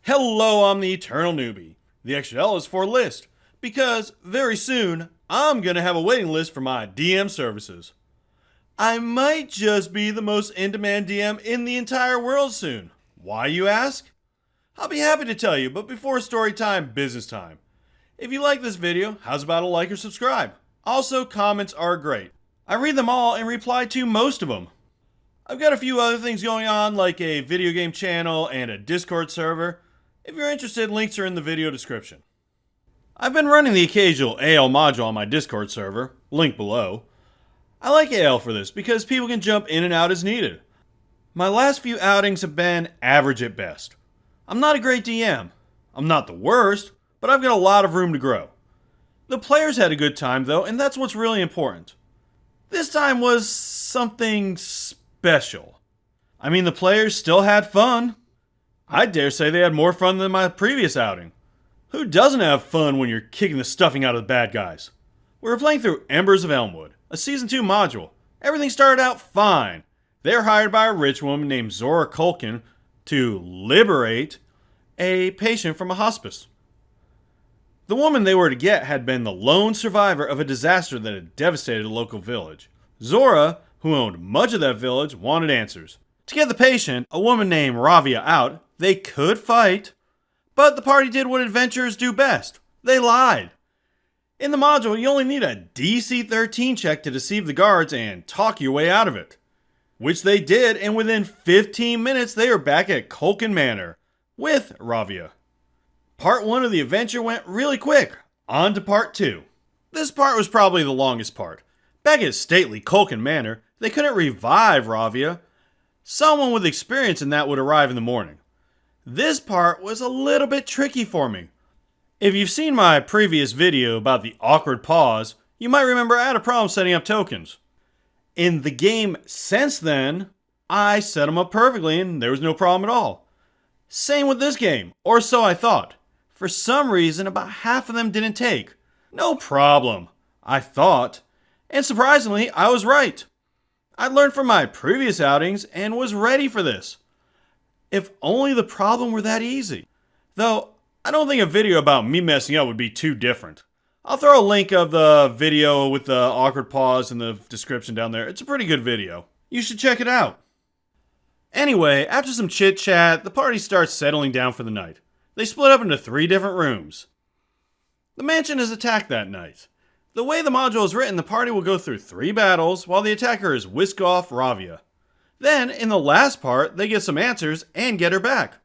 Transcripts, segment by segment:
Hello, I'm the Eternal Newbie. The extra L is for list, because very soon I'm gonna have a waiting list for my DM services. I might just be the most in-demand DM in the entire world soon. Why, you ask? I'll be happy to tell you, but before story time, business time. If you like this video, how's about a like or subscribe? Also, comments are great. I read them all and reply to most of them. I've got a few other things going on, like a video game channel and a Discord server. If you're interested, links are in the video description. I've been running the occasional AL module on my Discord server, link below. I like AL for this because people can jump in and out as needed. My last few outings have been average at best. I'm not a great DM. I'm not the worst, but I've got a lot of room to grow. The players had a good time though, and that's what's really important. This time was something special. I mean, the players still had fun. I dare say they had more fun than my previous outing. Who doesn't have fun when you're kicking the stuffing out of the bad guys? We were playing through Embers of Elmwood, a Season 2 module. Everything started out fine. They were hired by a rich woman named Zora Culkin to liberate a patient from a hospice. The woman they were to get had been the lone survivor of a disaster that had devastated a local village. Zora, who owned much of that village, wanted answers. To get the patient, a woman named Ravia, out, they could fight, but the party did what adventurers do best. They lied. In the module, you only need a DC 13 check to deceive the guards and talk your way out of it. Which they did, and within 15 minutes, they were back at Culkin Manor with Ravia. Part 1 of the adventure went really quick. On to part 2. This part was probably the longest part. Back at stately Culkin Manor, they couldn't revive Ravia. Someone with experience in that would arrive in the morning. This part was a little bit tricky for me. If you've seen my previous video about the awkward pause, you might remember I had a problem setting up tokens. In the game since then, I set them up perfectly and there was no problem at all. Same with this game, or so I thought. For some reason, about half of them didn't take. No problem, I thought. And surprisingly, I was right. I learned from my previous outings and was ready for this. If only the problem were that easy. Though, I don't think a video about me messing up would be too different. I'll throw a link of the video with the awkward pause in the description down there. It's a pretty good video. You should check it out. Anyway, after some chit chat, the party starts settling down for the night. They split up into 3 different rooms. The mansion is attacked that night. The way the module is written, the party will go through 3 battles while the attacker is whisk off Ravia. Then, in the last part, they get some answers and get her back.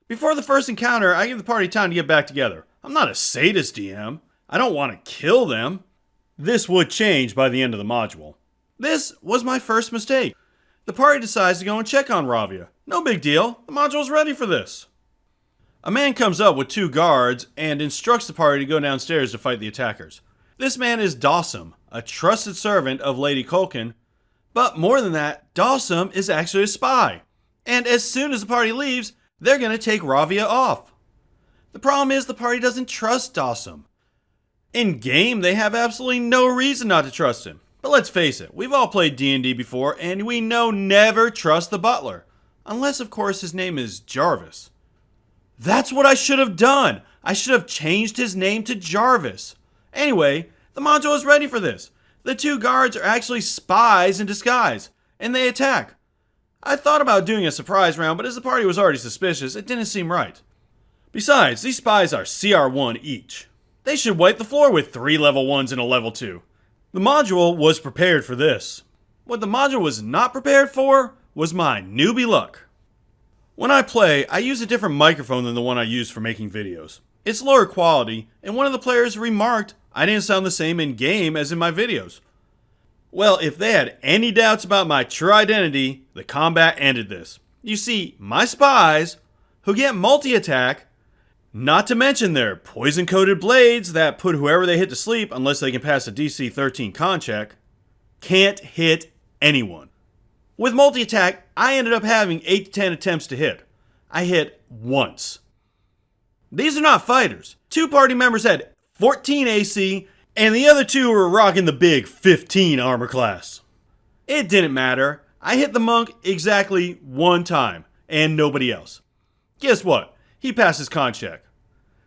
Before the first encounter, I give the party time to get back together. I'm not a sadist DM. I don't want to kill them. This would change by the end of the module. This was my first mistake. The party decides to go and check on Ravia. No big deal. The module's ready for this. A man comes up with 2 guards and instructs the party to go downstairs to fight the attackers. This man is Dawson, a trusted servant of Lady Culkin. But more than that, Dawson is actually a spy. And as soon as the party leaves, they're going to take Ravia off. The problem is the party doesn't trust Dawson. In game, they have absolutely no reason not to trust him. But let's face it, we've all played D&D before, and we know never trust the butler. Unless, of course, his name is Jarvis. That's what I should have done. I should have changed his name to Jarvis. Anyway, the module is ready for this. The 2 guards are actually spies in disguise, and they attack. I thought about doing a surprise round, but as the party was already suspicious, it didn't seem right. Besides, these spies are CR1 each. They should wipe the floor with 3 level 1s and a level 2. The module was prepared for this. What the module was not prepared for was my newbie luck. When I play, I use a different microphone than the one I use for making videos. It's lower quality, and one of the players remarked I didn't sound the same in game as in my videos. Well, if they had any doubts about my true identity, the combat ended this. You see, my spies, who get multi-attack, not to mention their poison-coated blades that put whoever they hit to sleep unless they can pass a DC 13 con check, can't hit anyone. With multi-attack, I ended up having 8 to 10 attempts to hit. I hit once. These are not fighters. 2 party members had 14 AC, and the other 2 were rocking the big 15 armor class. It didn't matter. I hit the monk exactly 1 time, and nobody else. Guess what? He passes con check.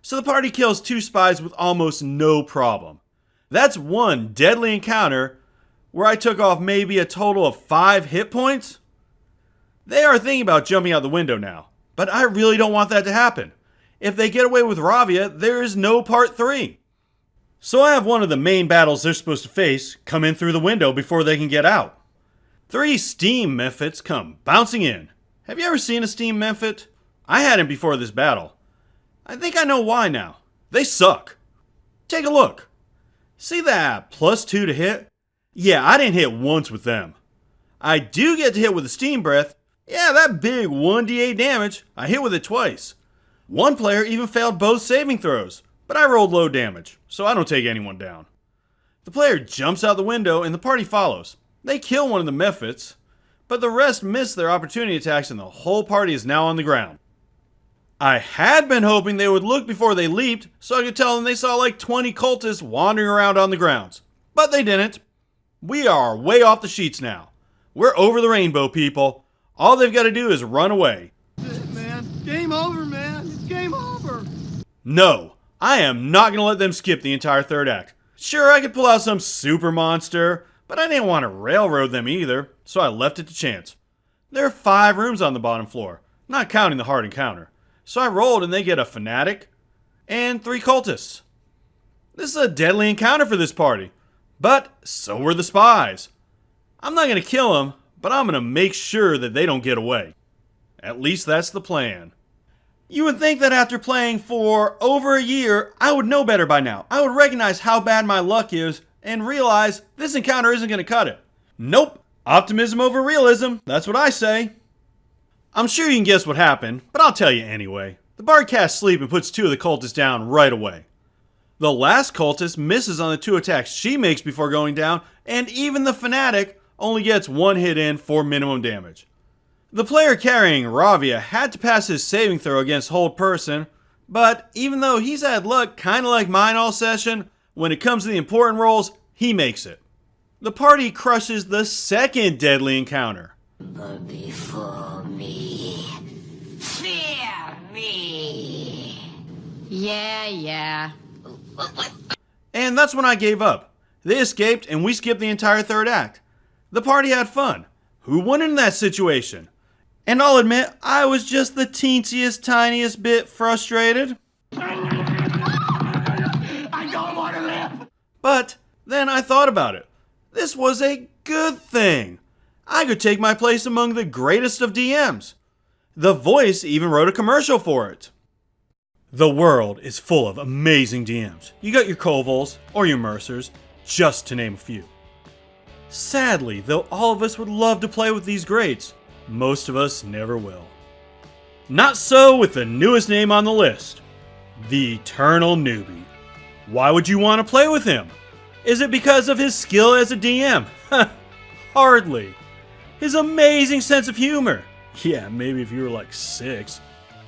So the party kills 2 spies with almost no problem. That's one deadly encounter where I took off maybe a total of 5 hit points. They are thinking about jumping out the window now, but I really don't want that to happen. If they get away with Ravia, there is no part 3. So I have one of the main battles they're supposed to face come in through the window before they can get out. 3 steam mephits come bouncing in. Have you ever seen a steam mephit? I hadn't before this battle. I think I know why now. They suck. Take a look. See that +2 to hit? Yeah, I didn't hit once with them. I do get to hit with a steam breath. Yeah, that big 1d8 damage, I hit with it twice. One player even failed both saving throws, but I rolled low damage, so I don't take anyone down. The player jumps out the window and the party follows. They kill one of the mephits, but the rest miss their opportunity attacks and the whole party is now on the ground. I had been hoping they would look before they leaped, so I could tell them they saw like 20 cultists wandering around on the grounds. But they didn't. We are way off the sheets now. We're over the rainbow, people. All they've got to do is run away. That's it, man. Game over, man. It's game over. No, I am not going to let them skip the entire third act. Sure, I could pull out some super monster, but I didn't want to railroad them either, so I left it to chance. There are 5 rooms on the bottom floor, not counting the hard encounter. So I rolled and they get a fanatic and 3 cultists. This is a deadly encounter for this party, but so were the spies. I'm not going to kill them, but I'm going to make sure that they don't get away. At least that's the plan. You would think that after playing for over a year, I would know better by now. I would recognize how bad my luck is and realize this encounter isn't going to cut it. Nope. Optimism over realism. That's what I say. I'm sure you can guess what happened, but I'll tell you anyway. The bard casts sleep and puts 2 of the cultists down right away. The last cultist misses on the 2 attacks she makes before going down, and even the fanatic only gets 1 hit in for minimum damage. The player carrying Ravia had to pass his saving throw against hold person, but even though he's had luck kinda like mine all session, when it comes to the important rolls, he makes it. The party crushes the second deadly encounter. But before me, fear me. Yeah. And that's when I gave up. They escaped and we skipped the entire third act. The party had fun. Who wouldn't in that situation? And I'll admit, I was just the teensiest, tiniest bit frustrated. I don't want to live. But then I thought about it. This was a good thing. I could take my place among the greatest of DMs. The Voice even wrote a commercial for it. The world is full of amazing DMs. You got your Kovols or your Mercers, just to name a few. Sadly, though all of us would love to play with these greats, most of us never will. Not so with the newest name on the list, the Eternal Newbie. Why would you want to play with him? Is it because of his skill as a DM? Hardly. His amazing sense of humor. Yeah, maybe if you were like 6.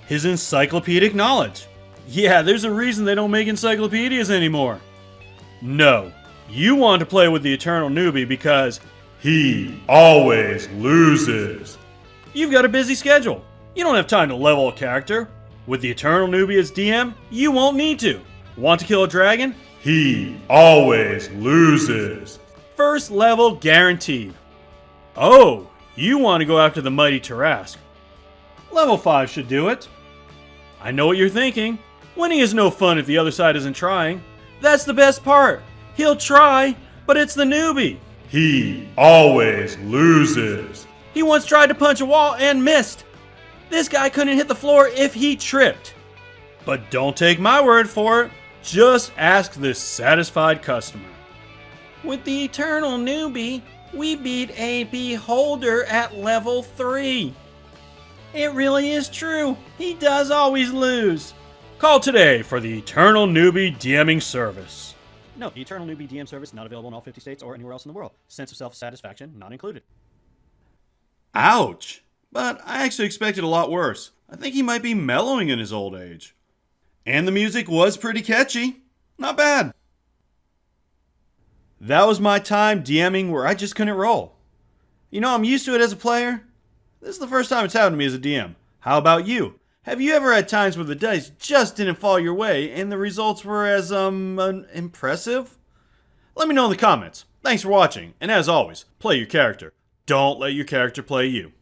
His encyclopedic knowledge. Yeah, there's a reason they don't make encyclopedias anymore. No, you want to play with the Eternal Newbie because he always loses. You've got a busy schedule. You don't have time to level a character. With the Eternal Newbie as DM, you won't need to. Want to kill a dragon? He always loses. First level guaranteed. Oh, you want to go after the mighty Tarask. Level 5 should do it. I know what you're thinking. Winning is no fun if the other side isn't trying. That's the best part. He'll try, but it's the newbie. He always loses. He once tried to punch a wall and missed. This guy couldn't hit the floor if he tripped. But don't take my word for it. Just ask this satisfied customer. With the Eternal Newbie, we beat a Beholder at level 3. It really is true. He does always lose. Call today for the Eternal Newbie DMing service. No, the Eternal Newbie DM service not available in all 50 states or anywhere else in the world. Sense of self-satisfaction not included. Ouch. But I actually expected a lot worse. I think he might be mellowing in his old age. And the music was pretty catchy. Not bad. That was my time DMing where I just couldn't roll. You know, I'm used to it as a player. This is the first time it's happened to me as a DM. How about you? Have you ever had times where the dice just didn't fall your way and the results were as, impressive? Let me know in the comments. Thanks for watching, and as always, play your character. Don't let your character play you.